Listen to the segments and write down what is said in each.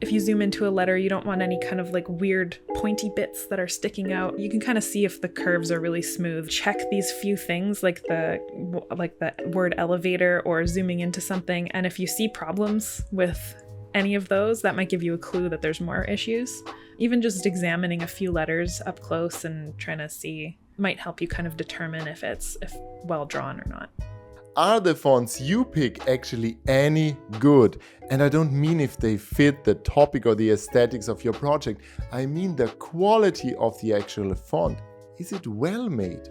if you zoom into a letter, you don't want any kind of like weird pointy bits that are sticking out. You can kind of see if the curves are really smooth. Check these few things like the word elevator or zooming into something. And if you see problems with any of those, that might give you a clue that there's more issues. Even just examining a few letters up close and trying to see might help you kind of determine if well drawn or not. Are the fonts you pick actually any good? And I don't mean if they fit the topic or the aesthetics of your project. I mean the quality of the actual font. Is it well made?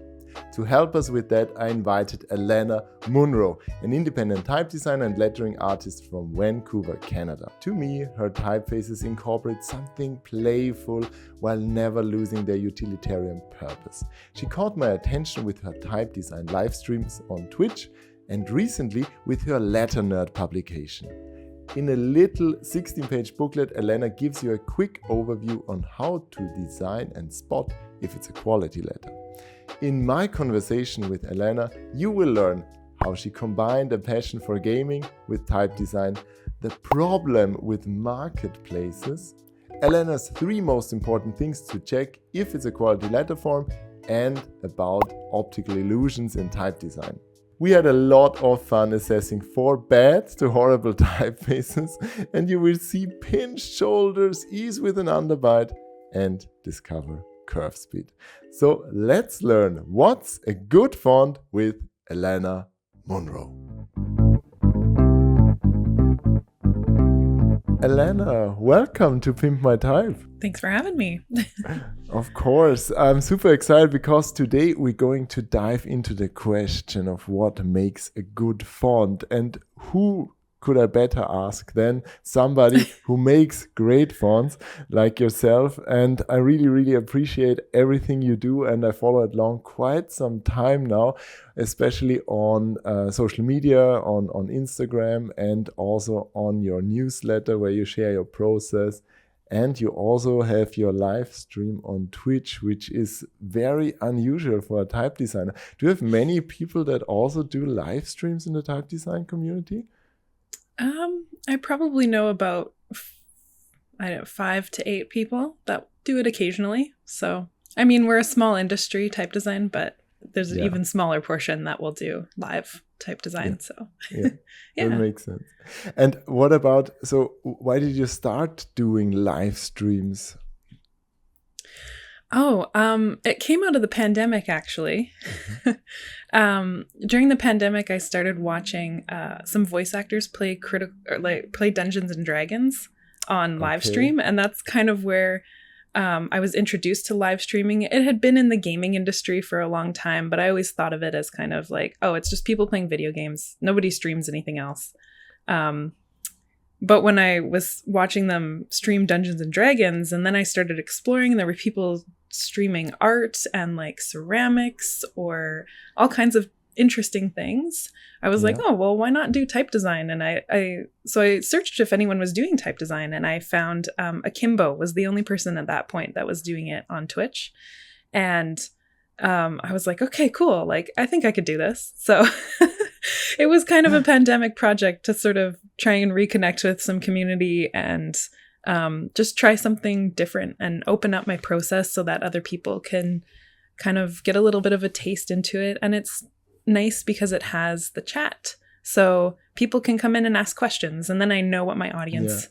To help us with that, I invited Alanna Munro, an independent type designer and lettering artist from Vancouver, Canada. To me, her typefaces incorporate something playful while never losing their utilitarian purpose. She caught my attention with her type design live streams on Twitch and recently with her Letter Nerd publication. In a little 16-page booklet, Alanna gives you a quick overview on how to design and spot if it's a quality letter. In my conversation with Alanna, you will learn how she combined a passion for gaming with type design, the problem with marketplaces, Alanna's 3 most important things to check if it's a quality letter form, and about optical illusions in type design. We had a lot of fun assessing 4 bad to horrible typefaces, and you will see pinched shoulders, ease with an underbite, and discover curve speed. So let's learn what's a good font with Alanna Munro. Alanna, welcome to Pimp My Type. Thanks for having me. Of course, I'm super excited because today we're going to dive into the question of what makes a good font, and who could I better ask than somebody who makes great fonts like yourself. And I really, really appreciate everything you do, and I follow it along quite some time now, especially on social media, on Instagram, and also on your newsletter where you share your process. And you also have your live stream on Twitch, which is very unusual for a type designer. Do you have many people that also do live streams in the type design community? I probably know about 5 to 8 people that do it occasionally. So, I mean, we're a small industry, type design, but there's an even smaller portion that will do live type design. So, That makes sense. And what about, so why did you start doing live streams? It came out of the pandemic, actually. During the pandemic, I started watching some voice actors play Dungeons and Dragons on live stream, and that's kind of where I was introduced to live streaming. It had been in the gaming industry for a long time, but I always thought of it as kind of like, oh, it's just people playing video games. Nobody streams anything else. But when I was watching them stream Dungeons and Dragons, and then I started exploring, there were people streaming art and like ceramics or all kinds of interesting things. I was like, oh, well, why not do type design? And so I searched if anyone was doing type design, and I found Akimbo was the only person at that point that was doing it on Twitch. And I was like, okay, cool. Like, I think I could do this. So it was kind of a pandemic project to sort of try and reconnect with some community and just try something different and open up my process so that other people can kind of get a little bit of a taste into it. And it's nice because it has the chat. So people can come in and ask questions, and then I know what my audience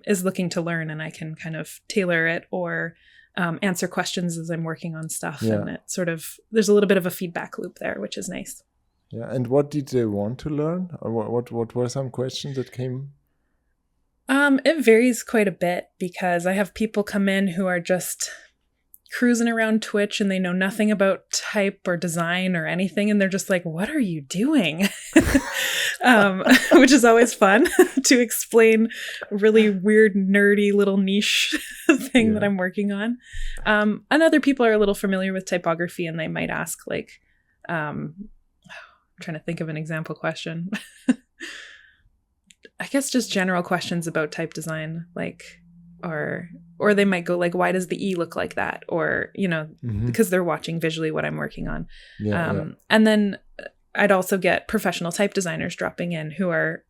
is looking to learn, and I can kind of tailor it or answer questions as I'm working on stuff. And it sort of, there's a little bit of a feedback loop there, which is nice. Yeah. And what did they want to learn? Or what were some questions that came? It varies quite a bit because I have people come in who are just cruising around Twitch and they know nothing about type or design or anything. And they're just like, what are you doing? Which is always fun to explain really weird, nerdy little niche thing that I'm working on. And other people are a little familiar with typography and they might ask like, I'm trying to think of an example question. I guess just general questions about type design, like, or they might go like, why does the E look like that? Or, you know, because they're watching visually what I'm working on. And then I'd also get professional type designers dropping in who are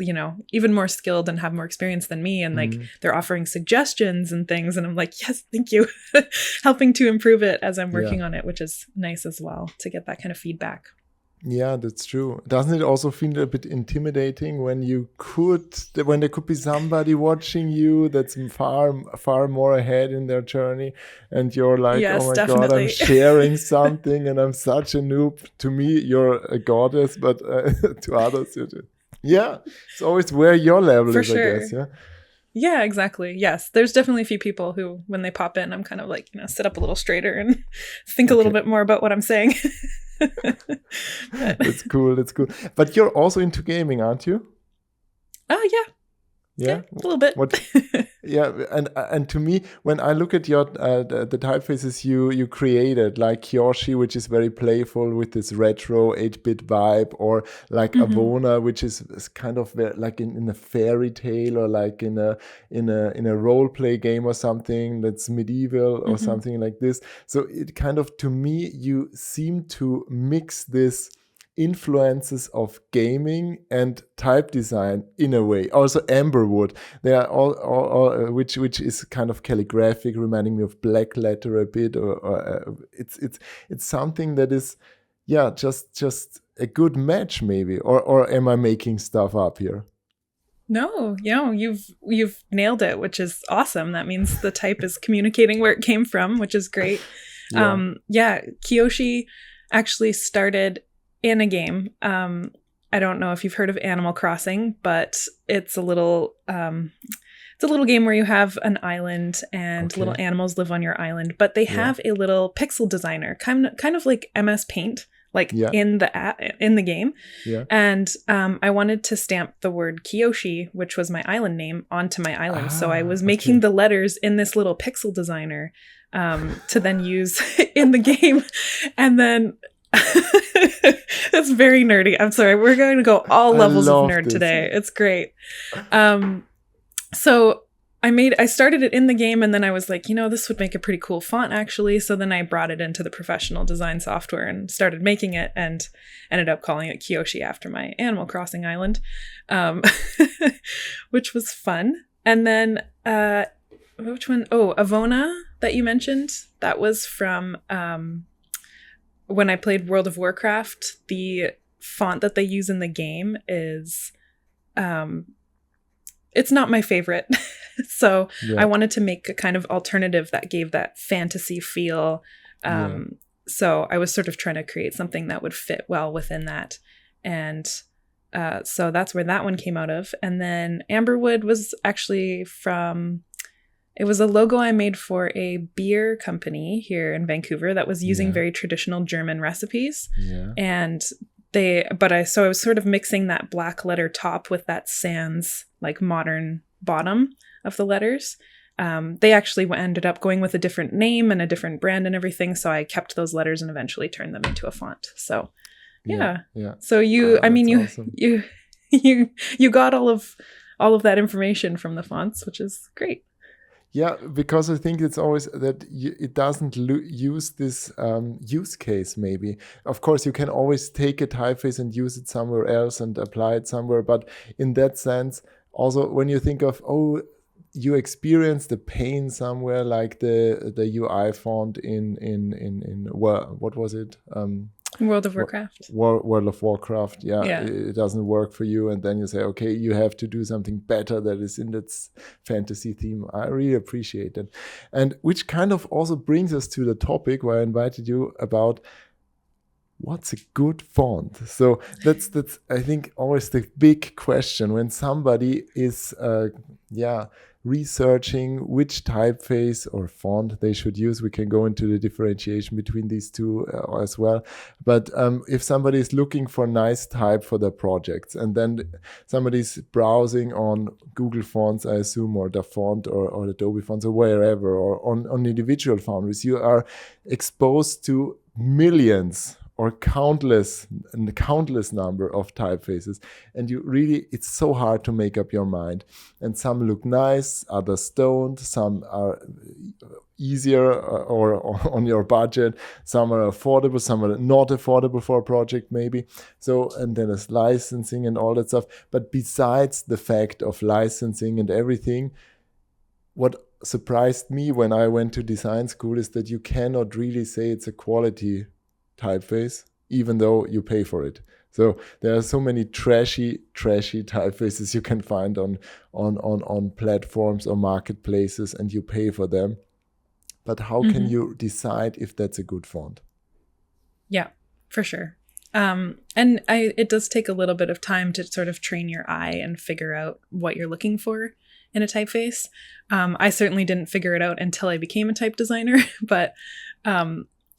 even more skilled and have more experience than me. And like they're offering suggestions and things. And I'm like, yes, thank you. Helping to improve it as I'm working on it, which is nice as well to get that kind of feedback. Yeah, that's true. Doesn't it also feel a bit intimidating when there could be somebody watching you that's far more ahead in their journey, and you're like, yes, oh my definitely. God, I'm sharing something and I'm such a noob. To me, you're a goddess, but to others, yeah, it's always where your level For is, sure. I guess. Yeah. Yeah, exactly. Yes. There's definitely a few people who, when they pop in, I'm kind of like, sit up a little straiter and think a little bit more about what I'm saying. That's cool. But you're also into gaming, aren't you? Oh, yeah, a little bit. Yeah, and to me, when I look at your the typefaces you created, like Kyoshi, which is very playful with this retro 8-bit vibe, or like Avona, which is kind of like in a fairy tale, or like in a role play game or something that's medieval or something like this. So it kind of, to me, you seem to mix this influences of gaming and type design in a way. Also Amberwood, they are all which is kind of calligraphic, reminding me of black letter a bit, or it's something that is just a good match, maybe, or am I making stuff up here? No, you've nailed it, which is awesome. That means the type is communicating where it came from, which is great. Kyoshi actually started in a game. I don't know if you've heard of Animal Crossing, but it's a little game where you have an island and little animals live on your island, but they have a little pixel designer, kind of like MS Paint, in the game. Yeah. And I wanted to stamp the word Kyoshi, which was my island name, onto my island. So I was making the letters in this little pixel designer to then use in the game. And then that's very nerdy. I'm sorry. We're going to go all levels of nerd today. It's great. So I started it in the game, and then I was like, this would make a pretty cool font, actually. So then I brought it into the professional design software and started making it, and ended up calling it Kyoshi after my Animal Crossing island, which was fun. And then which one? Oh, Avona that you mentioned. That was from when I played World of Warcraft. The font that they use in the game is it's not my favorite. So I wanted to make a kind of alternative that gave that fantasy feel. So I was sort of trying to create something that would fit well within that. And so that's where that one came out of. And then Amberwood was actually it was a logo I made for a beer company here in Vancouver that was using very traditional German recipes. Yeah. And I was sort of mixing that black letter top with that sans like modern bottom of the letters. They actually ended up going with a different name and a different brand and everything. So I kept those letters and eventually turned them into a font. So yeah. So awesome. you got all of that information from the fonts, which is great. Yeah, because I think it's always that it doesn't use this use case, maybe. Of course, you can always take a typeface and use it somewhere else and apply it somewhere. But in that sense, also when you think of, you experience the pain somewhere, like the UI font in what was it? World of Warcraft. World of Warcraft, it doesn't work for you, and then you say, okay, you have to do something better that is in that fantasy theme. I really appreciate it, and which kind of also brings us to the topic where I invited you about what's a good font. So that's I think always the big question when somebody is researching which typeface or font they should use. We can go into the differentiation between these two as well. But if somebody is looking for nice type for their projects, and then somebody's browsing on Google Fonts, I assume, or the font or Adobe Fonts or wherever, or on individual foundries, you are exposed to millions or countless number of typefaces, and it's so hard to make up your mind. And some look nice, others don't. Some are easier or on your budget. Some are affordable, some are not affordable for a project maybe. So, and then there's licensing and all that stuff. But besides the fact of licensing and everything, what surprised me when I went to design school is that you cannot really say it's a quality typeface, even though you pay for it. So there are so many trashy typefaces you can find on platforms or marketplaces, and you pay for them. But how can you decide if that's a good font? Yeah, for sure. It does take a little bit of time to sort of train your eye and figure out what you're looking for in a typeface. I certainly didn't figure it out until I became a type designer, but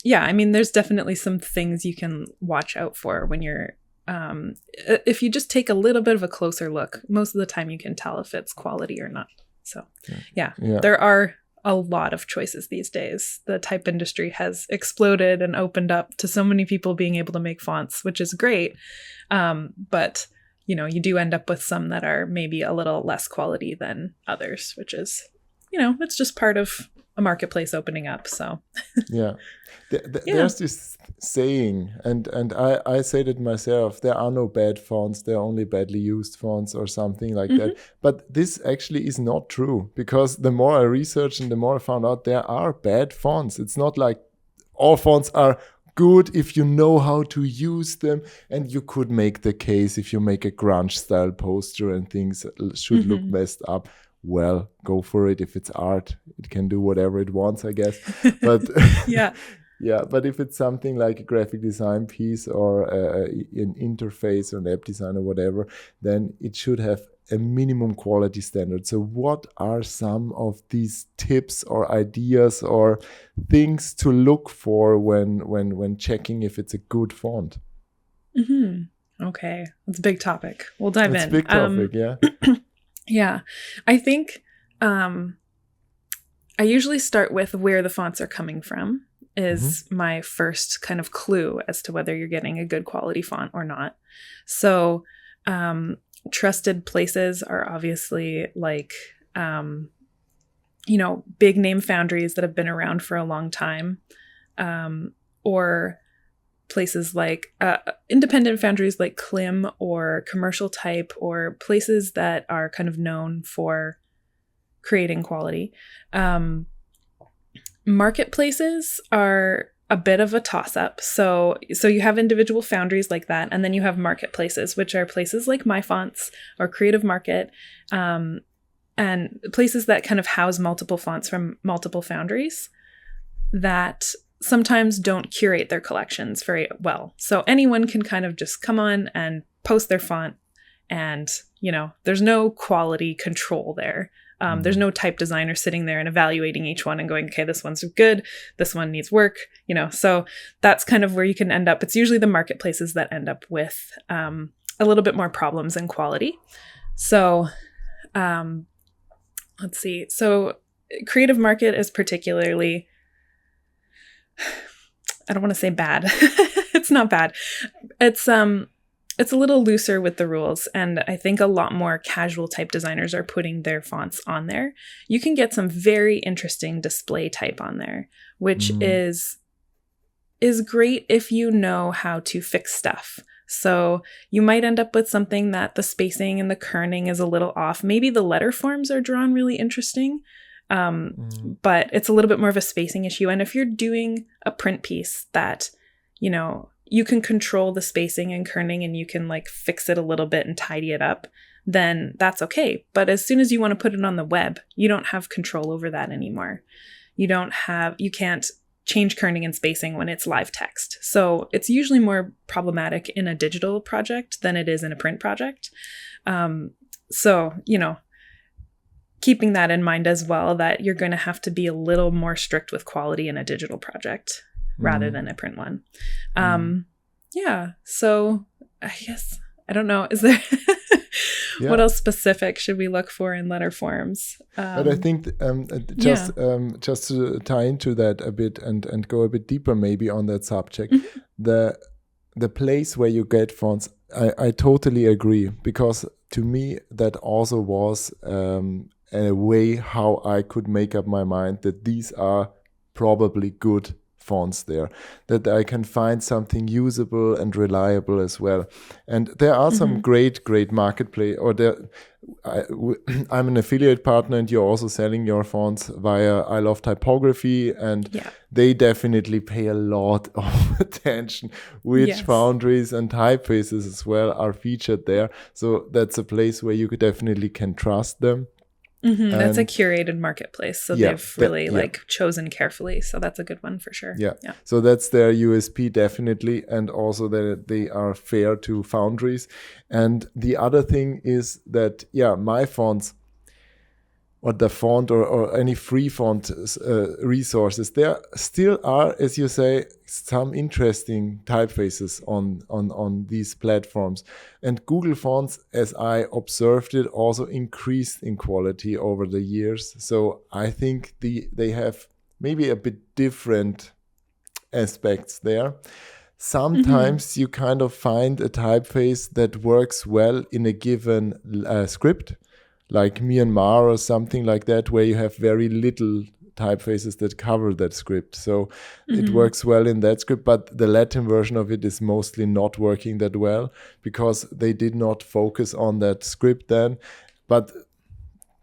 yeah, I mean, there's definitely some things you can watch out for when you're, if you just take a little bit of a closer look, most of the time you can tell if it's quality or not. So yeah. There are a lot of choices these days. The type industry has exploded and opened up to so many people being able to make fonts, which is great. But you do end up with some that are maybe a little less quality than others, which is, it's just part of a marketplace opening up. So yeah. There's this saying, and I said it myself, there are no bad fonts, there are only badly used fonts or something like that. But this actually is not true, because the more I researched and the more I found out there are bad fonts. It's not like all fonts are good if you know how to use them, and you could make the case if you make a grunge style poster and things should look messed up. Well, go for it. If it's art, it can do whatever it wants, I guess. But yeah, but if it's something like a graphic design piece or an interface or an app design or whatever, then it should have a minimum quality standard. So what are some of these tips or ideas or things to look for when checking if it's a good font? Okay, that's a big topic. We'll dive in. It's a big topic, yeah. Yeah, I think I usually start with where the fonts are coming from is my first kind of clue as to whether you're getting a good quality font or not. So trusted places are obviously like, big name foundries that have been around for a long time, or places like independent foundries like Klim or Commercial Type, or places that are kind of known for creating quality. Marketplaces are a bit of a toss-up. So you have individual foundries like that, and then you have marketplaces, which are places like MyFonts or Creative Market, and places that kind of house multiple fonts from multiple foundries that sometimes don't curate their collections very well. So anyone can kind of just come on and post their font, and, there's no quality control there. There's no type designer sitting there and evaluating each one and going, okay, this one's good, this one needs work, so that's kind of where you can end up. It's usually the marketplaces that end up with a little bit more problems in quality. So let's see. So Creative Market is particularly, I don't want to say bad. It's not bad. It's a little looser with the rules, and I think a lot more casual type designers are putting their fonts on there. You can get some very interesting display type on there, which is great if you know how to fix stuff. So you might end up with something that the spacing and the kerning is a little off. Maybe the letter forms are drawn really interesting, but it's a little bit more of a spacing issue. And if you're doing a print piece that, you can control the spacing and kerning and you can like fix it a little bit and tidy it up, then that's okay. But as soon as you want to put it on the web, you don't have control over that anymore. You can't change kerning and spacing when it's live text. So it's usually more problematic in a digital project than it is in a print project. So, keeping that in mind as well, that you're going to have to be a little more strict with quality in a digital project rather than a print one. Yeah. So I guess, I don't know, is there, Yeah. What else specific should we look for in letter forms? But I think just to tie into that a bit and go a bit deeper maybe on that subject, the place where you get fonts, I totally agree, because to me that also was a way how I could make up my mind that these are probably good fonts there, that I can find something usable and reliable as well. And there are some great marketplace, or I'm an affiliate partner, and you're also selling your fonts via I Love Typography, and they definitely pay a lot of attention which foundries and typefaces as well are featured there. So that's a place where you definitely can trust them. That's a curated marketplace, so they've really chosen carefully, so that's a good one for sure. So that's their USP definitely, and also that they are fair to foundries. And the other thing is that my fonts, or the font, or any free font resources, there still are, as you say, some interesting typefaces on these platforms. And Google Fonts, as I observed it, also increased in quality over the years. So I think they have maybe a bit different aspects there. Sometimes you kind of find a typeface that works well in a given script, like Myanmar or something like that, where you have very little typefaces that cover that script. So it works well in that script, but the Latin version of it is mostly not working that well because they did not focus on that script then. But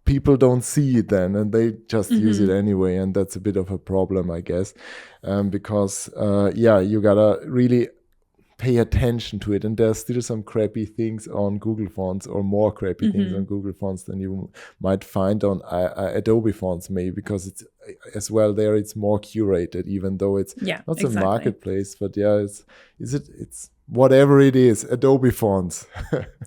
people don't see it then, and they just use it anyway. And that's a bit of a problem, I guess, because, you gotta really pay attention to it, and there's still some crappy things on Google Fonts, or more crappy things on Google Fonts than you might find on Adobe Fonts, maybe, because it's as well there it's more curated, even though it's not a marketplace, but it's whatever it is, Adobe Fonts.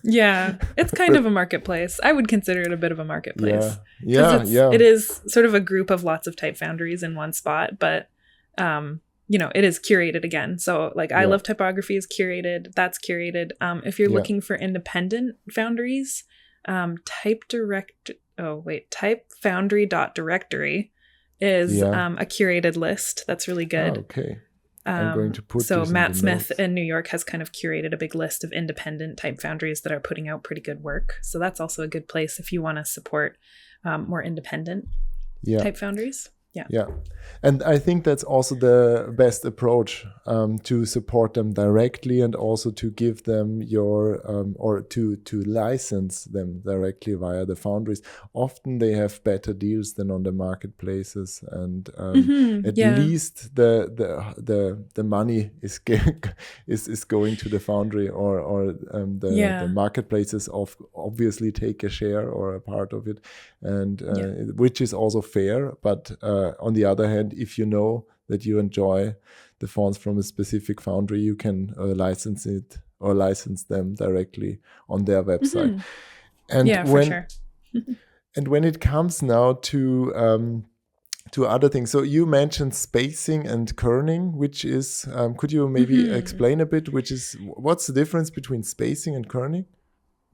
It's kind of a marketplace. I would consider it a bit of a marketplace. It is sort of a group of lots of type foundries in one spot, but it is curated again. So like I Love Typography is curated. That's curated. If you're looking for independent foundries, typefoundry.directory is a curated list. That's really good. Okay. I'm going to put so this Matt in the Smith notes. in New York has kind of curated a big list of independent type foundries that are putting out pretty good work. So that's also a good place if you want to support more independent type foundries. And I think that's also the best approach, to support them directly, and also to give them your or to license them directly via the foundries. Often they have better deals than on the marketplaces, and at least the money is going to the foundry, or the marketplaces obviously take a share or a part of it, and which is also fair, but on the other hand, if you know that you enjoy the fonts from a specific foundry, you can license it or license them directly on their website. And for sure. And when it comes now to other things, so you mentioned spacing and kerning, which is could you maybe explain a bit? What's the difference between spacing and kerning?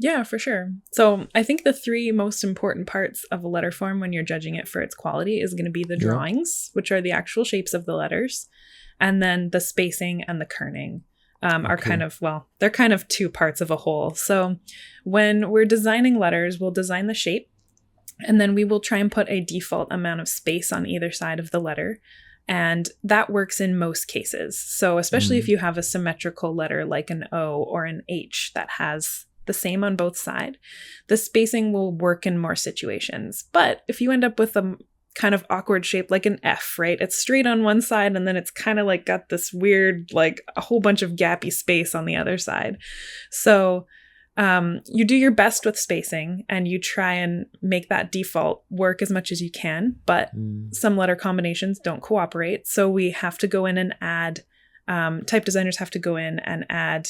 Yeah, for sure. So I think the three most important parts of a letter form when you're judging it for its quality is going to be the drawings, which are the actual shapes of the letters, and then the spacing and the kerning are they're kind of two parts of a whole. So when we're designing letters, we'll design the shape, and then we will try and put a default amount of space on either side of the letter. And that works in most cases. So especially if you have a symmetrical letter like an O or an H that has the same on both sides, the spacing will work in more situations. But if you end up with a kind of awkward shape like an F, right? It's straight on one side, and then it's kind of like got this weird, like a whole bunch of gappy space on the other side. So you do your best with spacing, and you try and make that default work as much as you can. But some letter combinations don't cooperate. So we have to go in and add, type designers have to go in and add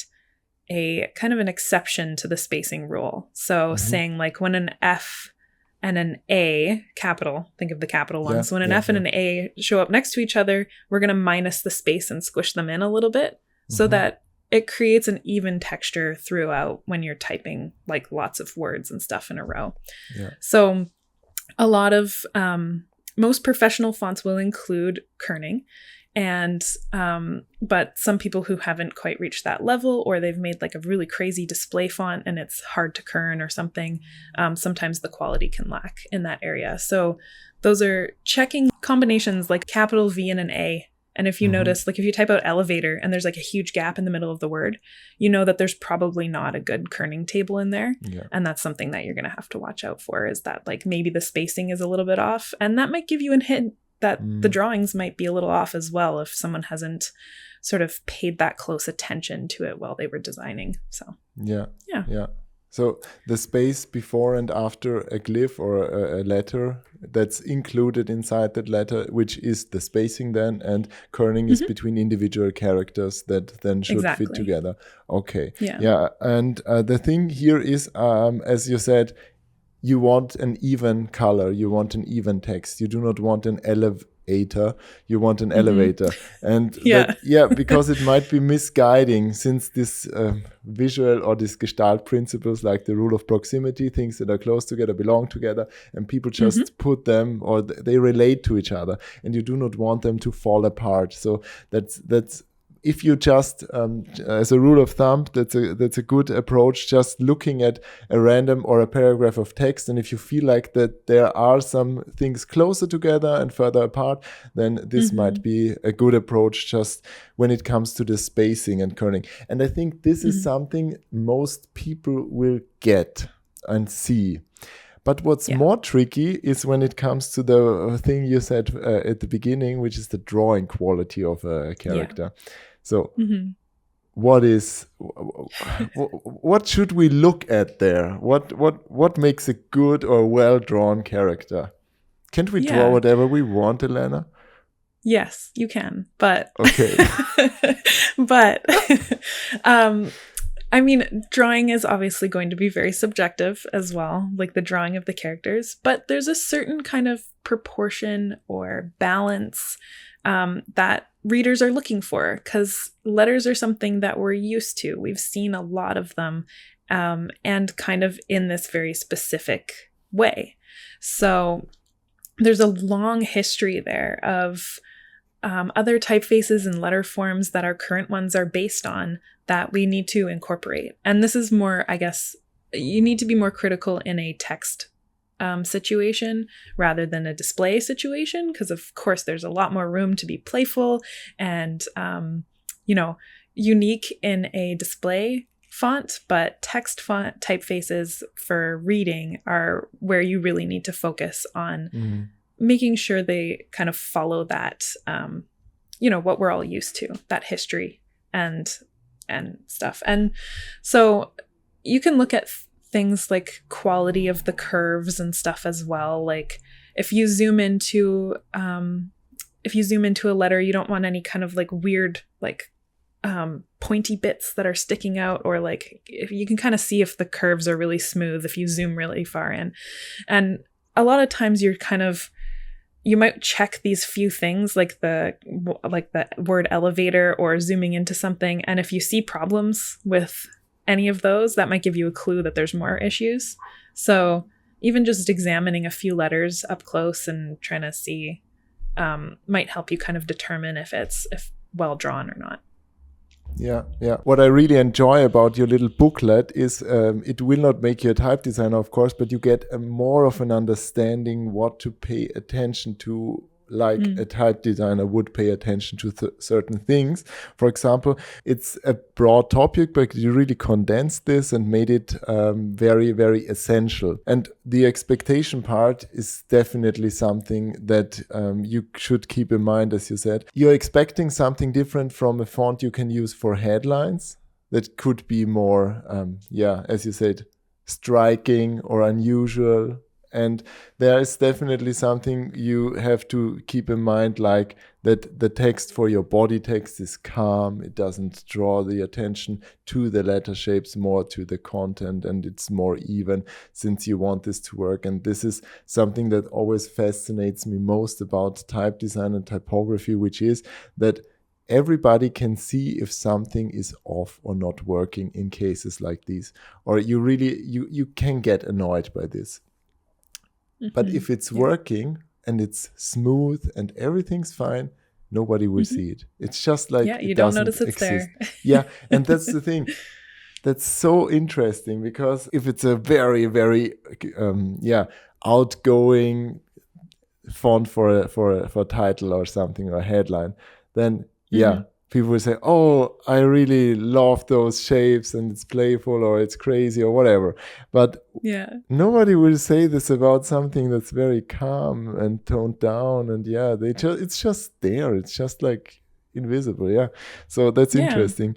a kind of an exception to the spacing rule. So saying like when an F and an A, capital, think of the capital ones. So when an F and an A show up next to each other, we're going to minus the space and squish them in a little bit so that it creates an even texture throughout when you're typing like lots of words and stuff in a row. Yeah. So a lot of most professional fonts will include kerning, and but some people who haven't quite reached that level, or they've made like a really crazy display font and it's hard to kern or something, sometimes the quality can lack in that area. So those are checking combinations like capital V and an A. And if you notice, like if you type out elevator and there's like a huge gap in the middle of the word, you know that there's probably not a good kerning table in there. Yeah. And that's something that you're going to have to watch out for, is that like maybe the spacing is a little bit off. And that might give you a hint that the drawings might be a little off as well if someone hasn't sort of paid that close attention to it while they were designing. So yeah. So the space before and after a glyph or a letter, that's included inside that letter, which is the spacing then, and kerning is between individual characters that then should fit together. Okay. Yeah. And the thing here is, as you said, you want an even color, you want an even text. You do not want an elevator, you want an elevator. And because it might be misguiding, since this visual or this Gestalt principles, like the rule of proximity, things that are close together belong together, and people just put them, or they relate to each other, and you do not want them to fall apart. So that's if you just, as a rule of thumb, that's a good approach, just looking at a random or a paragraph of text. And if you feel like that there are some things closer together and further apart, then this might be a good approach just when it comes to the spacing and kerning. And I think this is something most people will get and see. But what's more tricky is when it comes to the thing you said at the beginning, which is the drawing quality of a character. So what should we look at there? What makes a good or well-drawn character? Can't we draw whatever we want, Alanna? Yes, you can. But okay. but I mean, drawing is obviously going to be very subjective as well, like the drawing of the characters, but there's a certain kind of proportion or balance that readers are looking for, because letters are something that we're used to. We've seen a lot of them, and kind of in this very specific way. So there's a long history there of other typefaces and letter forms that our current ones are based on that we need to incorporate. And this is more, I guess, you need to be more critical in a text situation rather than a display situation, because of course there's a lot more room to be playful and unique in a display font, but text font typefaces for reading are where you really need to focus on making sure they kind of follow that what we're all used to, that history and stuff. And so you can look at things like quality of the curves and stuff as well. Like if you zoom into a letter, you don't want any kind of like weird like pointy bits that are sticking out, or like if you can kind of see if the curves are really smooth if you zoom really far in. And a lot of times you might check these few things like the word elevator or zooming into something, and if you see problems with any of those, that might give you a clue that there's more issues. So even just examining a few letters up close and trying to see might help you kind of determine if well drawn or not. Yeah. What I really enjoy about your little booklet is it will not make you a type designer, of course, but you get more of an understanding what to pay attention to, like a type designer would pay attention to certain things. For example, it's a broad topic, but you really condensed this and made it very, very essential. And the expectation part is definitely something that you should keep in mind, as you said. You're expecting something different from a font you can use for headlines that could be more, as you said, striking or unusual. And there is definitely something you have to keep in mind, like that the text for your body text is calm. It doesn't draw the attention to the letter shapes, more to the content, and it's more even since you want this to work. And this is something that always fascinates me most about type design and typography, which is that everybody can see if something is off or not working in cases like these, or you can get annoyed by this. But if it's working and it's smooth and everything's fine, nobody will see it. It's just like you don't notice it's exist. there. Yeah, and that's the thing. That's so interesting, because if it's a very, very outgoing font for a title or something, or a headline, then people will say, oh, I really love those shapes and it's playful or it's crazy or whatever. But nobody will say this about something that's very calm and toned down, and it's just there. It's just like invisible. Yeah. So that's interesting.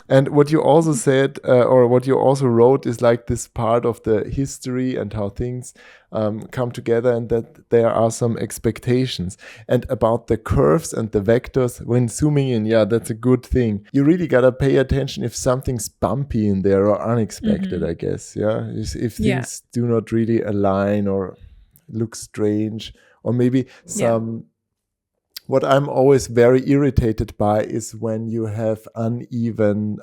And what you also said, or what you also wrote, is like this part of the history and how things come together, and that there are some expectations. And about the curves and the vectors, when zooming in, that's a good thing. You really got to pay attention if something's bumpy in there or unexpected, I guess. Yeah. If things do not really align or look strange, or maybe some... What I'm always very irritated by is when you have uneven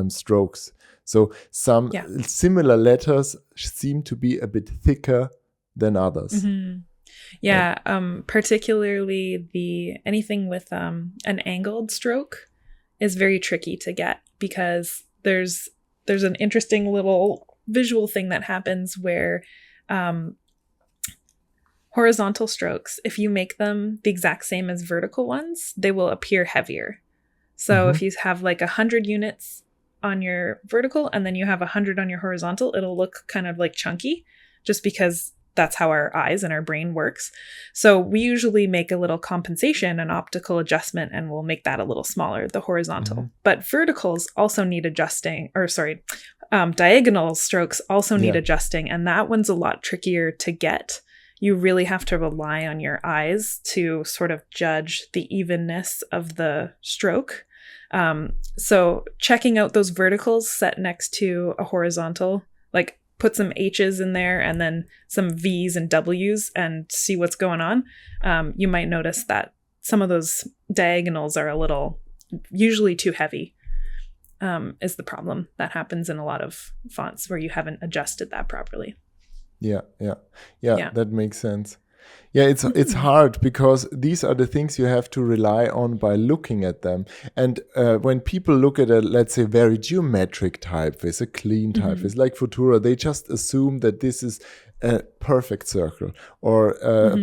strokes. So some similar letters seem to be a bit thicker than others. Particularly anything with an angled stroke is very tricky to get, because there's an interesting little visual thing that happens where horizontal strokes, if you make them the exact same as vertical ones, they will appear heavier. So if you have like 100 units on your vertical and then you have 100 on your horizontal, it'll look kind of like chunky, just because that's how our eyes and our brain works. So we usually make a little compensation, an optical adjustment, and we'll make that a little smaller, the horizontal. But verticals also need adjusting, diagonal strokes also need adjusting, and that one's a lot trickier to get. You really have to rely on your eyes to sort of judge the evenness of the stroke. So checking out those verticals set next to a horizontal, like put some H's in there and then some V's and W's and see what's going on. You might notice that some of those diagonals are a little, usually too heavy, is the problem that happens in a lot of fonts where you haven't adjusted that properly. Yeah, that makes sense. Yeah, it's hard, because these are the things you have to rely on by looking at them. And when people look at a, let's say, very geometric typeface, a clean typeface like Futura, they just assume that this is a perfect circle or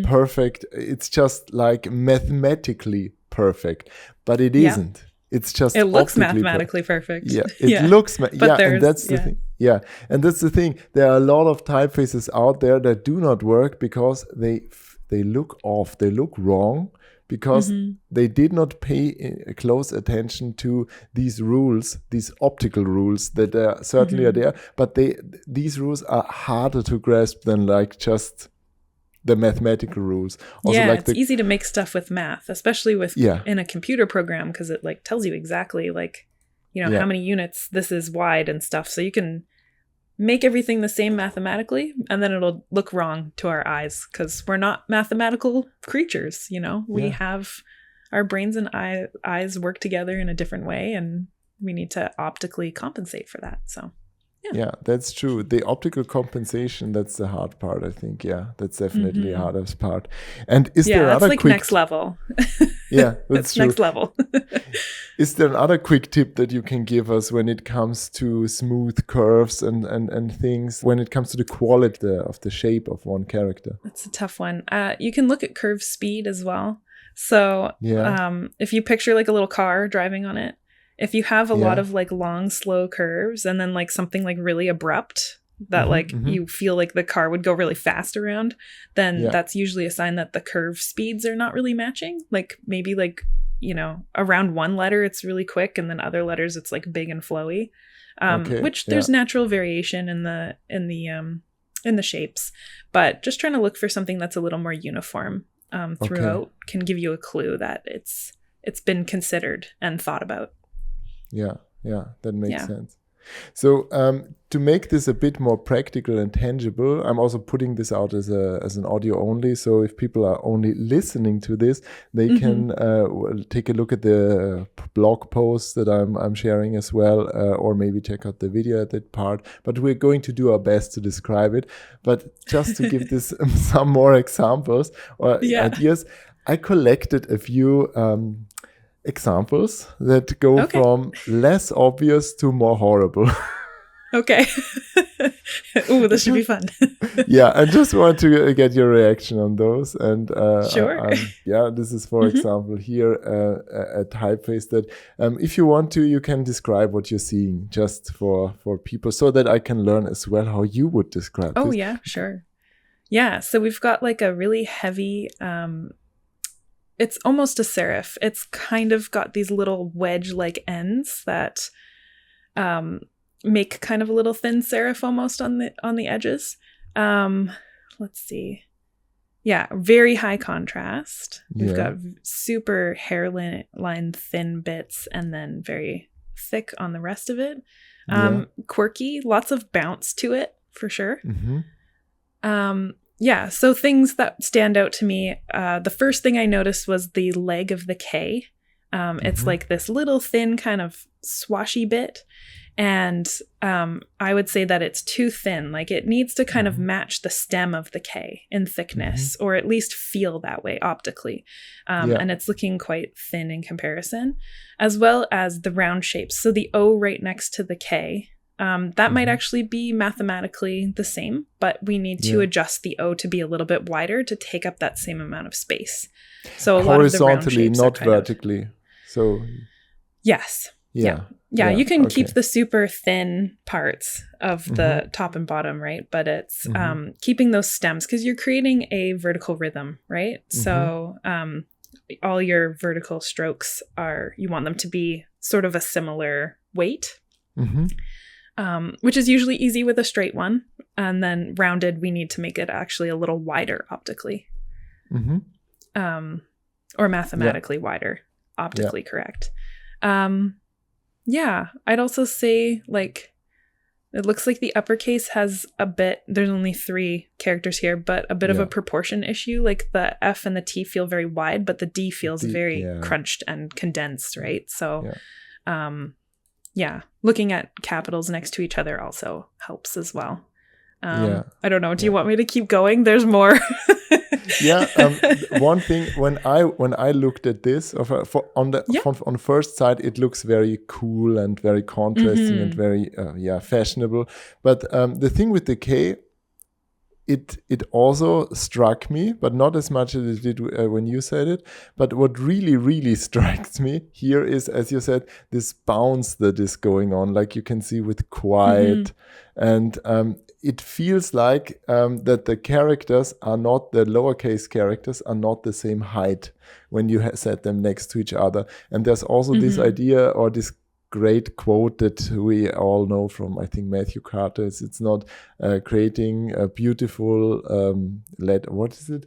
perfect. It's just like mathematically perfect, but it isn't. It's just it looks mathematically perfect. Yeah, it looks. And that's the thing. Yeah, and that's the thing. There are a lot of typefaces out there that do not work because they look off. They look wrong because they did not pay close attention to these rules, these optical rules that certainly are there. But these rules are harder to grasp than like just the mathematical rules. Also, it's easy to make stuff with math, especially with in a computer program, because it like tells you exactly how many units this is wide and stuff. So you can make everything the same mathematically, and then it'll look wrong to our eyes because we're not mathematical creatures. We have our brains and eyes work together in a different way, and we need to optically compensate for that. So. Yeah, that's true. The optical compensation, that's the hard part, I think. Yeah, that's definitely the hardest part. And is there another quick... next level. Yeah, that's true. Next level. Is there another quick tip that you can give us when it comes to smooth curves and things, when it comes to the quality of the shape of one character? That's a tough one. You can look at curve speed as well. So if you picture like a little car driving on it, if you have a lot of like long, slow curves and then like something like really abrupt that you feel like the car would go really fast around, then that's usually a sign that the curve speeds are not really matching. Like maybe around one letter it's really quick and then other letters it's like big and flowy. Which there's natural variation in the shapes, but just trying to look for something that's a little more uniform throughout can give you a clue that it's been considered and thought about. Yeah, that makes sense. So to make this a bit more practical and tangible, I'm also putting this out as an audio only. So if people are only listening to this, they can take a look at the blog post that I'm sharing as well, or maybe check out the video at that part. But we're going to do our best to describe it. But just to give this some more examples or ideas, I collected a few examples that go from less obvious to more horrible. Okay. Ooh, this should be fun. Yeah, I just want to get your reaction on those. And sure. This is, for example, here a typeface that if you want to, you can describe what you're seeing just for people so that I can learn as well how you would describe this. Oh, yeah, sure. Yeah, so we've got like a really heavy... it's almost a serif. It's kind of got these little wedge-like ends that make kind of a little thin serif almost on the edges. Let's see. Yeah, very high contrast. We've got super hairline thin bits and then very thick on the rest of it. Quirky, lots of bounce to it for sure. Yeah, so things that stand out to me, the first thing I noticed was the leg of the K. It's like this little thin kind of swashy bit. And I would say that it's too thin. Like it needs to kind of match the stem of the K in thickness, or at least feel that way optically. And it's looking quite thin in comparison, as well as the round shapes. So the O right next to the K, that might actually be mathematically the same, but we need to adjust the O to be a little bit wider to take up that same amount of space. So a lot of the round shapes not vertically. So yes. Yeah, you can keep the super thin parts of the top and bottom, right? But it's keeping those stems because you're creating a vertical rhythm, right? So all your vertical strokes you want them to be sort of a similar weight. Which is usually easy with a straight one. And then rounded, we need to make it actually a little wider optically. Or mathematically wider, optically correct. I'd also say like, it looks like the uppercase has a bit, there's only 3 characters here, but a bit of a proportion issue. Like the F and the T feel very wide, but the D feels very crunched and condensed, right? So, looking at capitals next to each other also helps as well. I don't know. Do you want me to keep going? There's more. One thing when I looked at this on the first side, it looks very cool and very contrasting and very fashionable. But the thing with the K, it also struck me, but not as much as it did when you said it. But what really, really strikes me here is, as you said, this bounce that is going on, like you can see with quiet. And it feels like that the characters are not, the lowercase characters are not the same height when you set them next to each other. And there's also this idea or this great quote that we all know from, I think, Matthew Carter. It's not creating a beautiful what is it?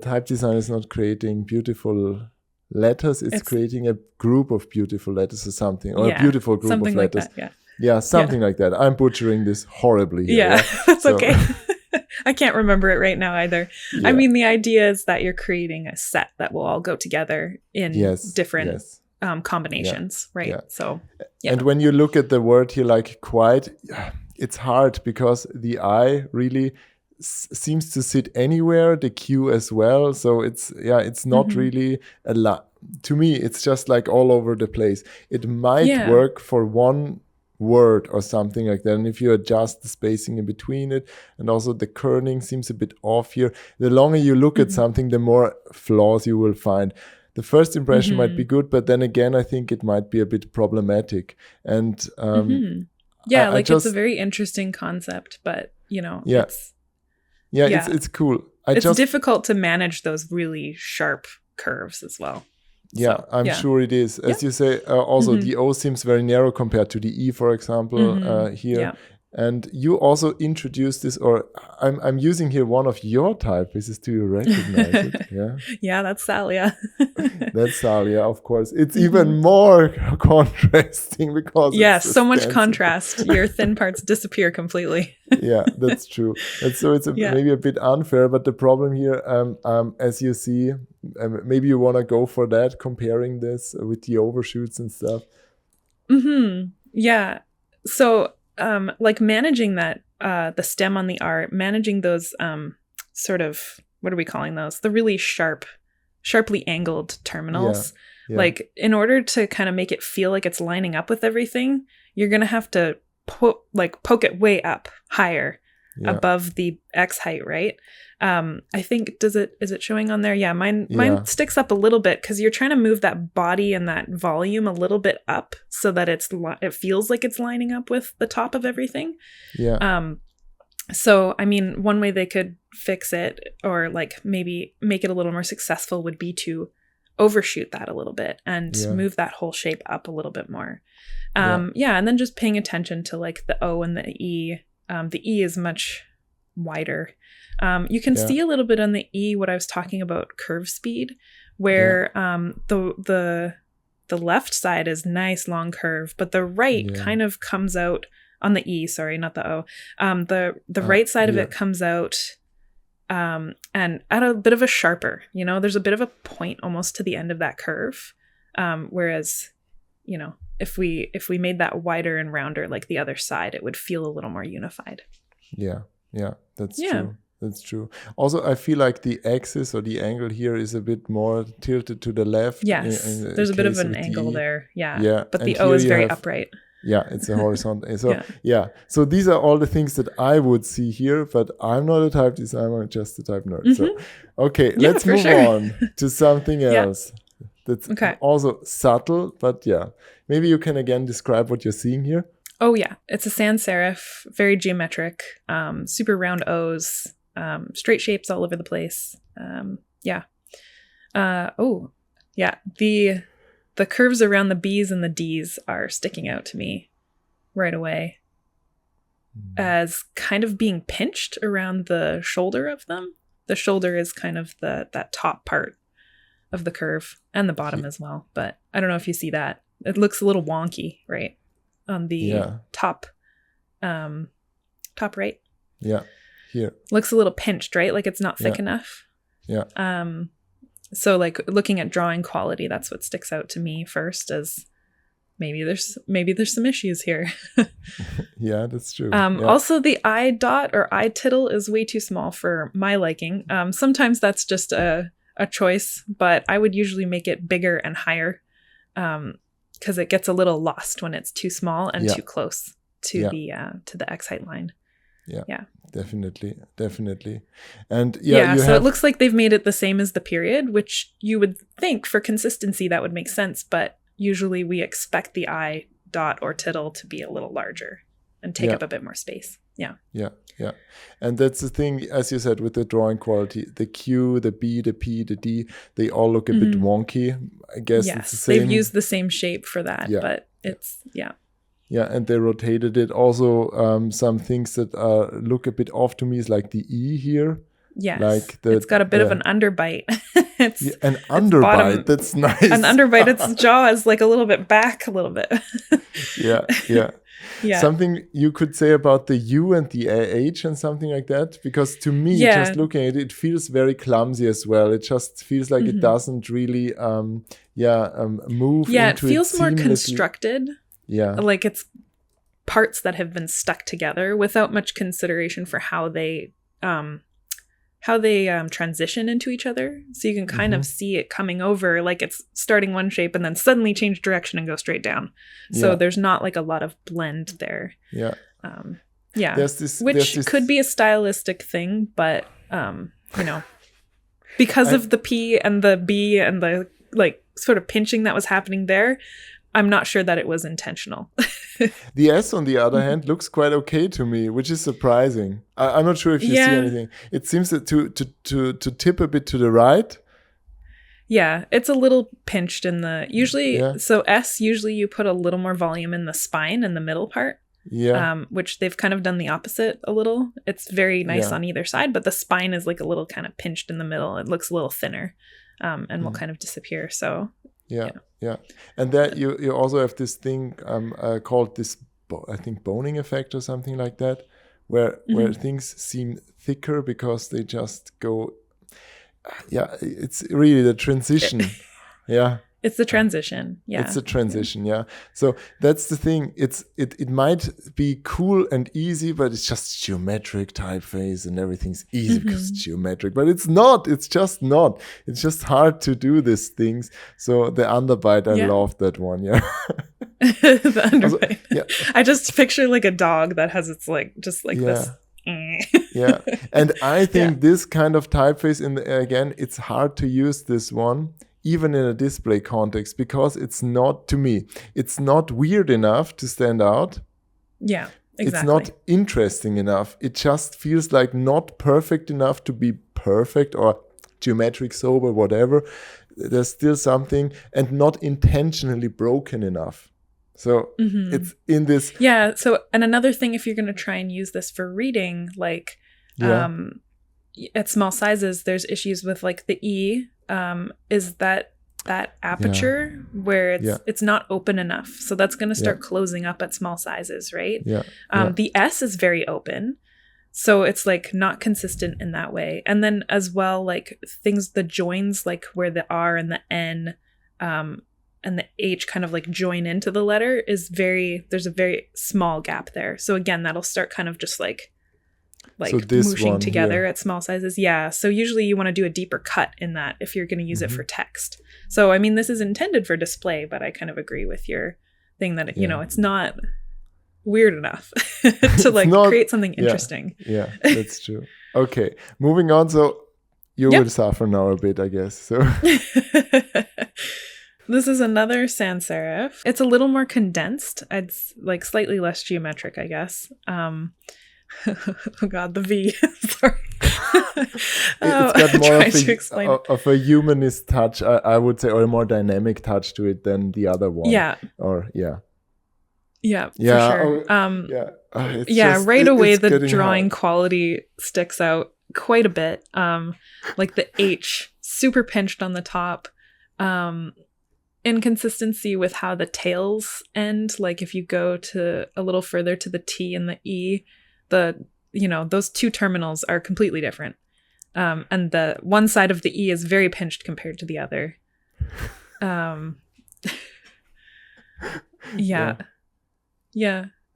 Type design is not creating beautiful letters. It's creating a group of beautiful letters or something, or a beautiful group of letters. Like that, something like that. I'm butchering this horribly here, that's okay. I can't remember it right now either. I mean, the idea is that you're creating a set that will all go together in different combinations, right? So, and when you look at the word here, like quiet, it's hard because the I really seems to sit anywhere, the Q as well. So it's not really a lot. To me, it's just like all over the place. It might work for one word or something like that, and if you adjust the spacing in between it, and also the kerning seems a bit off here, the longer you look at something, the more flaws you will find. The first impression might be good, but then again, I think it might be a bit problematic. And it's a very interesting concept, but it's cool. It's difficult to manage those really sharp curves as well. I'm sure it is. As you say, also the O seems very narrow compared to the E, for example, here. And you also introduced this, or I'm using here one of your typefaces. Do you recognize it? Yeah. Yeah, that's Thalia. That's Thalia, of course. It's even more contrasting because yeah, it's so much stencil. Contrast. Your thin parts disappear completely. Yeah, that's true. And so it's maybe a bit unfair, but the problem here, as you see, maybe you want to go for that, comparing this with the overshoots and stuff. Yeah. So, like managing that, the stem on the art, managing those sort of, what are we calling those? The really sharply angled terminals. Yeah. Like, in order to kind of make it feel like it's lining up with everything, you're going to have to poke it way up higher above the X height, right? I think, is it showing on there? Yeah, mine sticks up a little bit because you're trying to move that body and that volume a little bit up so that it feels like it's lining up with the top of everything. Yeah. So, I mean, one way they could fix it, or like maybe make it a little more successful, would be to overshoot that a little bit and move that whole shape up a little bit more. And then just paying attention to like the O and the E. The E is much wider. You can see a little bit on the E what I was talking about curve speed, where the left side is nice long curve, but the right kind of comes out on the E, sorry, not the O. The right side of it comes out and at a bit of a sharper, there's a bit of a point almost to the end of that curve. Whereas, if we made that wider and rounder like the other side, it would feel a little more unified. Yeah, that's true. That's true. Also, I feel like the axis or the angle here is a bit more tilted to the left. Yes, there's a bit of an angle there. Yeah. But the O is very upright. Yeah, it's a horizontal. So so these are all the things that I would see here, but I'm not a type designer, I'm just a type nerd. So, okay, let's move on to something else. That's also subtle, but maybe you can again describe what you're seeing here. Oh yeah, it's a sans serif, very geometric, super round O's, straight shapes all over the place. The curves around the B's and the D's are sticking out to me right away as kind of being pinched around the shoulder of them. The shoulder is kind of that top part of the curve, and the bottom as well. But I don't know if you see that. It looks a little wonky, right? On the top right. Yeah, here. Looks a little pinched, right? Like it's not thick enough. Yeah. So like looking at drawing quality, that's what sticks out to me first, as maybe there's some issues here. Yeah, that's true. Also the eye dot or eye tittle is way too small for my liking. Sometimes that's just a choice, but I would usually make it bigger and higher. Because it gets a little lost when it's too small and too close to the X height line. Yeah, definitely. And so it looks like they've made it the same as the period, which you would think for consistency that would make sense, but usually we expect the eye dot or tittle to be a little larger and take up a bit more space. Yeah. And that's the thing, as you said, with the drawing quality, the Q, the B, the P, the D, they all look a bit wonky. I guess it's the same. They've used the same shape for that, but it's, Yeah, and they rotated it. Also, some things that look a bit off to me is like the E here. Yes, like it's got a bit of an underbite. An underbite, that's nice. An underbite, its jaw is like a little bit back a little bit. Yeah. Something you could say about the U and the AH and something like that? Because to me, just looking at it, it feels very clumsy as well. It just feels like it doesn't really move into it. Yeah, it feels more constructed. Yeah. Like it's parts that have been stuck together without much consideration for how they transition into each other. So you can kind of see it coming over, like it's starting one shape and then suddenly change direction and go straight down. So there's not like a lot of blend there. Yeah. Which could be a stylistic thing, but because of the P and the B and the like sort of pinching that was happening there, I'm not sure that it was intentional. The S, on the other hand, looks quite okay to me, which is surprising. I'm not sure if you see anything. It seems to tip a bit to the right. Yeah, it's a little pinched in the... So S, usually you put a little more volume in the spine and the middle part. which they've kind of done the opposite a little. It's very nice on either side, but the spine is like a little kind of pinched in the middle. It looks a little thinner, and will kind of disappear. So and that you also have this thing called this I think boning effect or something like that, where things seem thicker because they just go. It's really the transition. It's the transition. It's a transition. So that's the thing. It might be cool and easy, but it's just geometric typeface and everything's easy because it's geometric. But it's not. It's just not. It's just hard to do these things. So the underbite, I love that one. The underbite. Also, I just picture like a dog that has its like just like this. And I think this kind of typeface again, it's hard to use this one even in a display context, because it's not, to me, it's not weird enough to stand out. Yeah, exactly. It's not interesting enough. It just feels like not perfect enough to be perfect or geometric, sober, whatever. There's still something, and not intentionally broken enough. So it's in this. Yeah. So, and another thing, if you're going to try and use this for reading, like at small sizes, there's issues with like the E, is that aperture where it's not open enough. So that's going to start closing up at small sizes, right? The S is very open. So it's like not consistent in that way. And then as well, like things, the joins, like where the R and the N, and the H kind of like join into the letter there's a very small gap there. So again, that'll start kind of just like so mushing together at small sizes. Yeah. So usually you want to do a deeper cut in that if you're going to use it for text. So, I mean, this is intended for display, but I kind of agree with your thing that, you know, it's not weird enough to like create something interesting. Yeah, that's true. Okay. Moving on. So you will suffer now a bit, I guess. So this is another sans serif. It's a little more condensed. It's like slightly less geometric, I guess. Oh God, the V. Sorry. It's got more of a humanist touch, I would say, or a more dynamic touch to it than the other one. Yeah. Or for sure. Right away the drawing quality sticks out quite a bit. Like the H, super pinched on the top. Inconsistency with how the tails end. Like if you go to a little further to the T and the E, those two terminals are completely different. And the one side of the E is very pinched compared to the other. Yeah.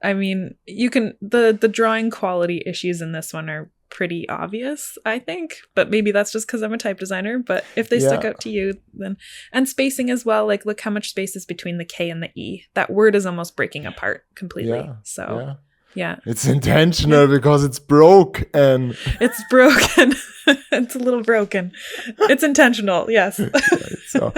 I mean, you can, the drawing quality issues in this one are pretty obvious, I think, but maybe that's just because I'm a type designer. But if they stuck out to you, then, and spacing as well, like look how much space is between the K and the E. That word is almost breaking apart completely. It's intentional because it's broke and it's broken. It's a little broken. It's intentional. Yes. So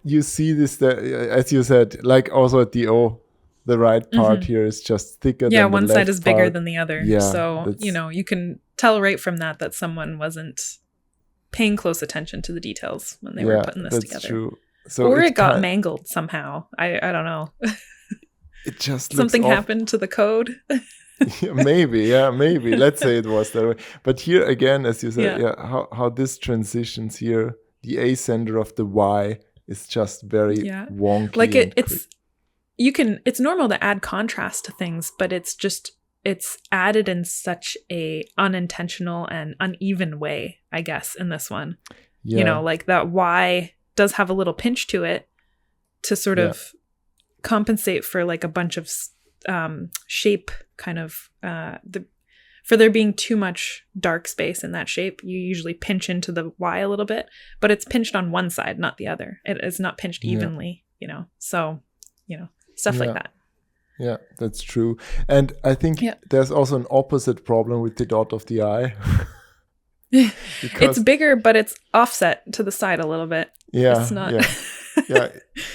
you see this, as you said, like also at the O, the right part here is just thicker than one the side is bigger part. than the other. Yeah, so, you can tell right from that someone wasn't paying close attention to the details when they were putting this together. That's true. So or it got mangled somehow. I don't know. It just something happened to the code. maybe. Let's say it was that way. But here again, as you said, how this transitions here, the A center of the Y is just very wonky. Like it's normal to add contrast to things, but it's added in such a unintentional and uneven way, I guess, in this one. Like that Y does have a little pinch to it to sort of compensate for like a bunch of shape kind of for there being too much dark space in that shape. You usually pinch into the Y a little bit, but it's pinched on one side, not the other. It is not pinched evenly, so stuff like that. Yeah, that's true. And I think there's also an opposite problem with the dot of the I. It's bigger, but it's offset to the side a little bit. It's not.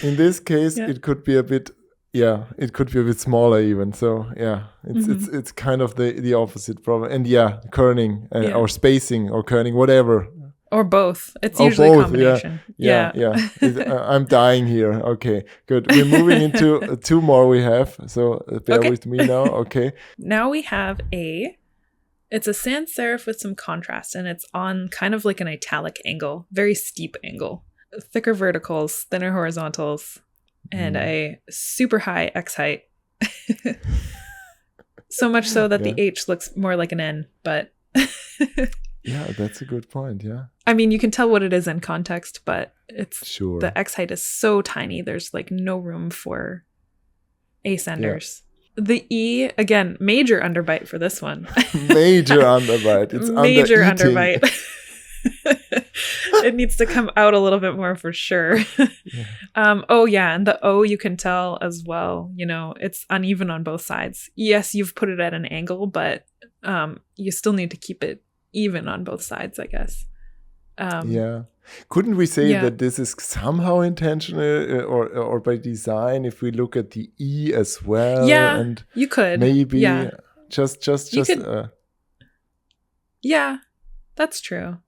In this case, it could be a bit. It could be a bit smaller even. So it's kind of the opposite problem. And kerning or spacing or kerning, whatever. Or both. It's Oh, usually a both. combination. Yeah. I'm dying here. Okay, good. We're moving into two more we have. So bear Okay. with me now. Okay. Now we have it's a sans serif with some contrast, and it's on kind of like an italic angle, very steep angle, thicker verticals, thinner horizontals, and a super high X height. So much so that the H looks more like an N, but yeah, that's a good point. Yeah. I mean, you can tell what it is in context, but it's Sure. the X height is so tiny. There's like no room for ascenders. Yeah. The E, again, major underbite for this one. Major underbite. It's major underbite. It needs to come out a little bit more for sure. And the O you can tell as well. You know, it's uneven on both sides. Yes, you've put it at an angle, but you still need to keep it even on both sides, I guess. Couldn't we say that this is somehow intentional or by design if we look at the E as well? Yeah, and you could. Maybe just yeah, that's true.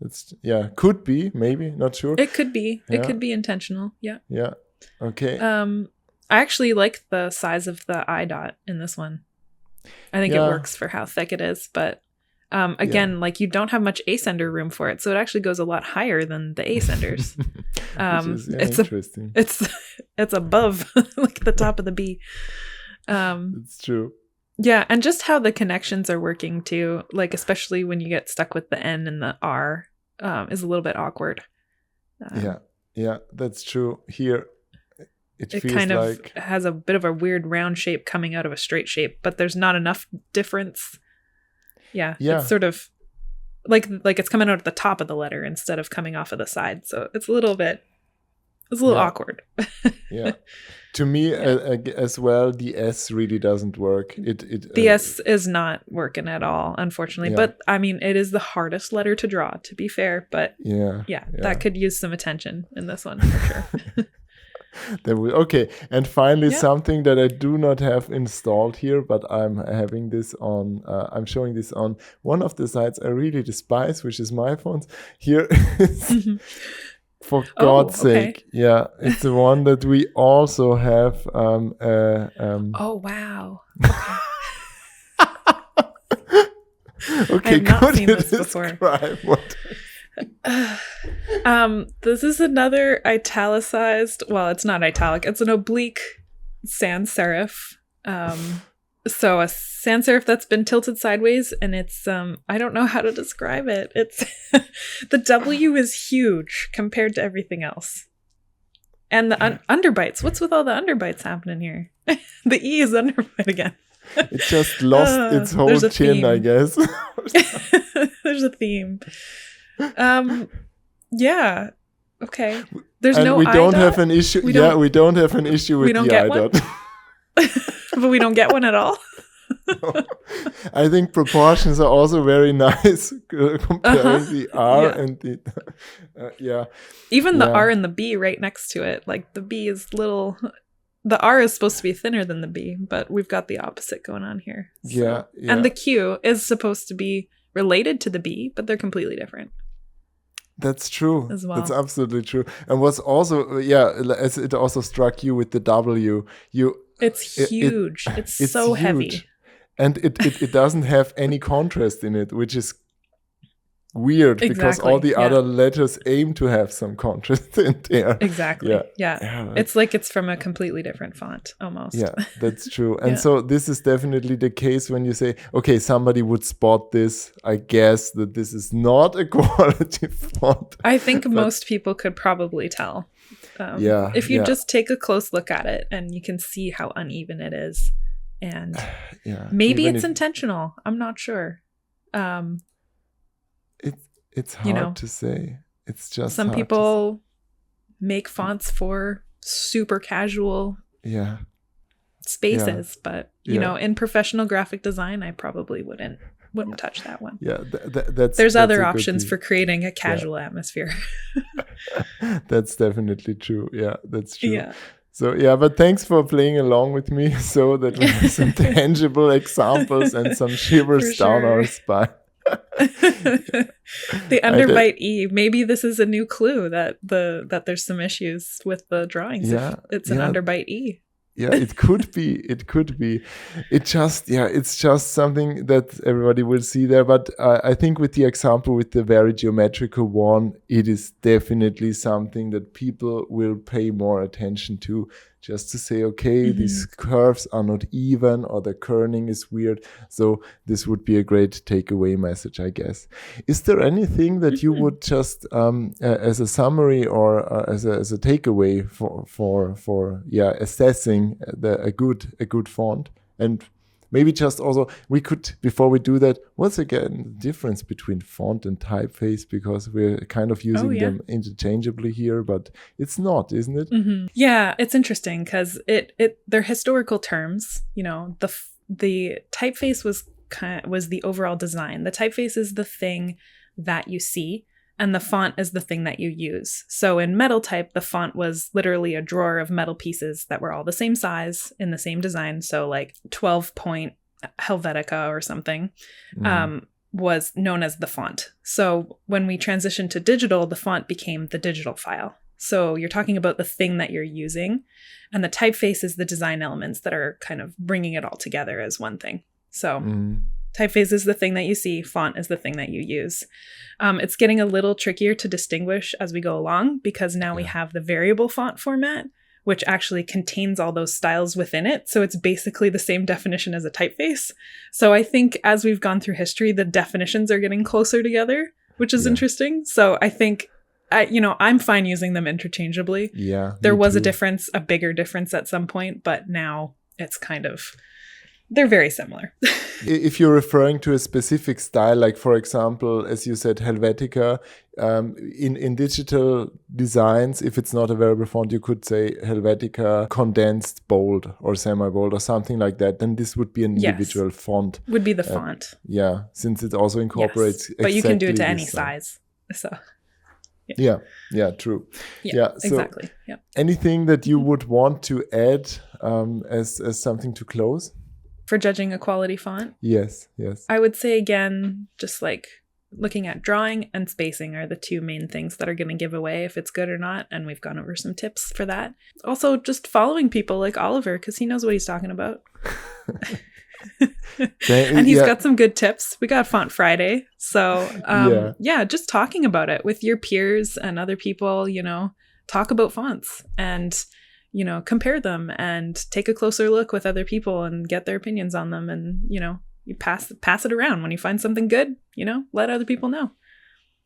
It's could be, maybe, not sure. It could be. Yeah. It could be intentional. Yeah. Yeah. Okay. I actually like the size of the I dot in this one. I think it works for how thick it is, but again, like you don't have much ascender room for it, so it actually goes a lot higher than the ascenders. It's interesting. It's above like the top of the B. It's true. Yeah, and just how the connections are working too, like especially when you get stuck with the N and the R, is a little bit awkward. Yeah, that's true. Here, it feels kind of like has a bit of a weird round shape coming out of a straight shape, but there's not enough difference. Yeah. It's sort of like it's coming out at the top of the letter instead of coming off of the side, so it's a little awkward. Yeah. To me, as well, the S really doesn't work. The S is not working at all, unfortunately. But I mean, it is the hardest letter to draw, to be fair. But that could use some attention in this one for sure. Okay, and finally, something that I do not have installed here, but I'm having this on. I'm showing this on one of the sites I really despise, which is my fonts. Here. For God's sake, it's the one that we also have. Oh wow! Okay, I've not seen this before. What? This is another italicized. Well, it's not italic. It's an oblique sans serif. So a sans serif that's been tilted sideways, and it's I don't know how to describe it. It's the W is huge compared to everything else, and the underbites. What's with all the underbites happening here? The E is underbite again. It just lost its whole chin, I guess. There's a theme. Yeah. Okay. There's and no. We don't I have dot? an issue. We don't have an issue with the I dot. But we don't get one at all. No. I think proportions are also very nice comparing the R and the Even the R and the B right next to it, like the B is little. The R is supposed to be thinner than the B, but we've got the opposite going on here. So. Yeah. And the Q is supposed to be related to the B, but they're completely different. That's true. As well. That's absolutely true. And what's also as it also struck you with the W, it's huge. It's so huge. Heavy. And it doesn't have any contrast in it, which is weird because all the other letters aim to have some contrast in there. Exactly. Yeah. It's like it's from a completely different font almost. Yeah, that's true. And so this is definitely the case when you say, okay, somebody would spot this. I guess that this is not a quality font. I think most people could probably tell. If you just take a close look at it and you can see how uneven it is. And maybe it's intentional. I'm not sure. It's hard to say. It's just some people make fonts for super casual spaces, but you know, in professional graphic design, I probably wouldn't touch that one. Yeah, there's other options for creating a casual atmosphere. That's definitely true. Yeah, that's true. Yeah. So but thanks for playing along with me so that we have some tangible examples and some shivers down our spine. The underbite E. Maybe this is a new clue that there's some issues with the drawings. Yeah, it's an underbite E. Yeah, it could be. It could be. It's just something that everybody will see there. But I think with the example with the very geometrical one, it is definitely something that people will pay more attention to. Just to say, okay, these curves are not even, or the kerning is weird. So this would be a great takeaway message, I guess. Is there anything that you would just, as a summary or as a takeaway for assessing a good font? And maybe just also, we could, before we do that, what's again the difference between font and typeface? Because we're kind of using them interchangeably here, but it's not, isn't it? Yeah, it's interesting because they're historical terms. You know, the typeface was the overall design. The typeface is the thing that you see, and the font is the thing that you use. So in metal type, the font was literally a drawer of metal pieces that were all the same size in the same design. So like 12-point Helvetica or something was known as the font. So when we transitioned to digital, the font became the digital file. So you're talking about the thing that you're using, and the typeface is the design elements that are kind of bringing it all together as one thing. So typeface is the thing that you see, font is the thing that you use. It's getting a little trickier to distinguish as we go along, because now we have the variable font format, which actually contains all those styles within it. So it's basically the same definition as a typeface. So I think as we've gone through history, the definitions are getting closer together, which is interesting. So I think, I'm fine using them interchangeably. Yeah. There was a bigger difference at some point, but now it's kind of, they're very similar. If you're referring to a specific style, like for example, as you said, Helvetica, in digital designs, if it's not a variable font, you could say Helvetica condensed bold or semi-bold or something like that. Then this would be an individual font. Would be the font. Yeah, since it also incorporates. But you can do it to any size. So. Yeah, true. Yeah, so exactly. Yeah. Anything that you would want to add as something to close? For judging a quality font? Yes. I would say, again, just like looking at drawing and spacing are the two main things that are going to give away if it's good or not. And we've gone over some tips for that. Also, just following people like Oliver, because he knows what he's talking about. And he's got some good tips. We got Font Friday. So, just talking about it with your peers and other people, talk about fonts and compare them and take a closer look with other people and get their opinions on them. And, you pass it around. When you find something good, let other people know.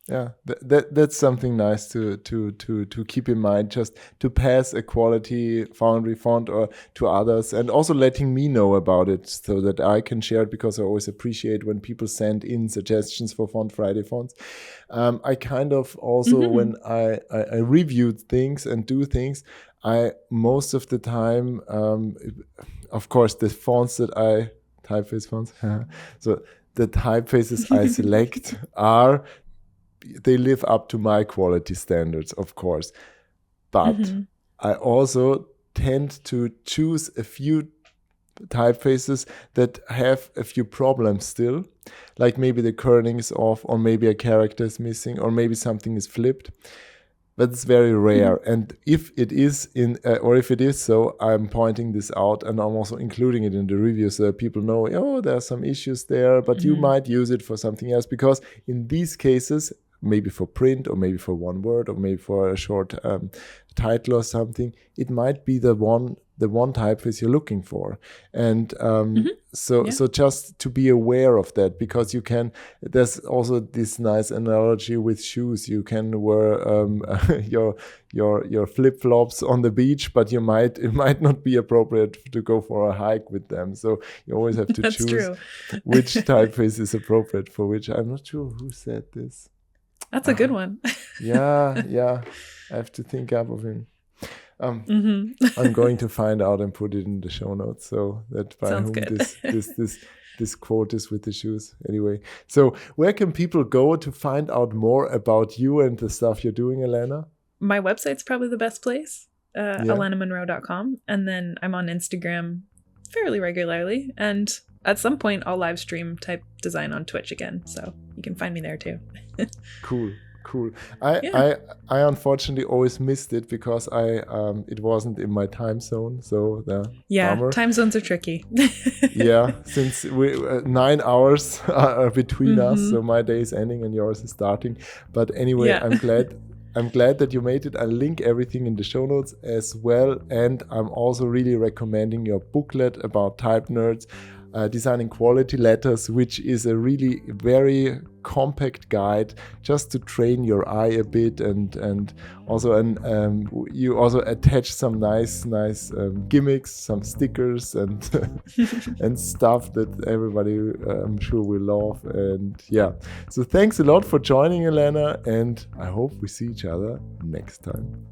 Yeah, that's something nice to keep in mind, just to pass a quality Foundry font or to others, and also letting me know about it so that I can share it, because I always appreciate when people send in suggestions for Font Friday fonts. I kind of also, when I reviewed things and do things, I most of the time, of course, the fonts that typeface fonts, so the typefaces I select they live up to my quality standards, of course. But I also tend to choose a few typefaces that have a few problems still, like maybe the kerning is off, or maybe a character is missing, or maybe something is flipped. But it's very rare. And if it is if it is so, I'm pointing this out, and I'm also including it in the review so that people know, there are some issues there, but you might use it for something else, because in these cases, maybe for print, or maybe for one word, or maybe for a short title or something, it might be the one typeface you're looking for. And so just to be aware of that, because there's also this nice analogy with shoes. You can wear your flip-flops on the beach, but it might not be appropriate to go for a hike with them. So you always have to choose which typeface is appropriate for which. I'm not sure who said this. That's a good one. Yeah. I have to think up of him. I'm going to find out and put it in the show notes, so that by whom this quote is with the shoes. Anyway, so where can people go to find out more about you and the stuff you're doing, Alanna? My website's probably the best place, AlannaMunro.com. And then I'm on Instagram fairly regularly. And at some point I'll live stream type design on Twitch again, so you can find me there too. Cool. I unfortunately always missed it because it wasn't in my time zone. So bummer. Time zones are tricky. Yeah, since we 9 hours are between us, so my day is ending and yours is starting. But anyway, I'm glad that you made it. I'll link everything in the show notes as well, and I'm also really recommending your booklet about type nerds. Designing quality letters, which is a really very compact guide just to train your eye a bit, and also you also attach some nice gimmicks, some stickers and and stuff that everybody I'm sure will love. And yeah, so thanks a lot for joining, Alanna, and I hope we see each other next time.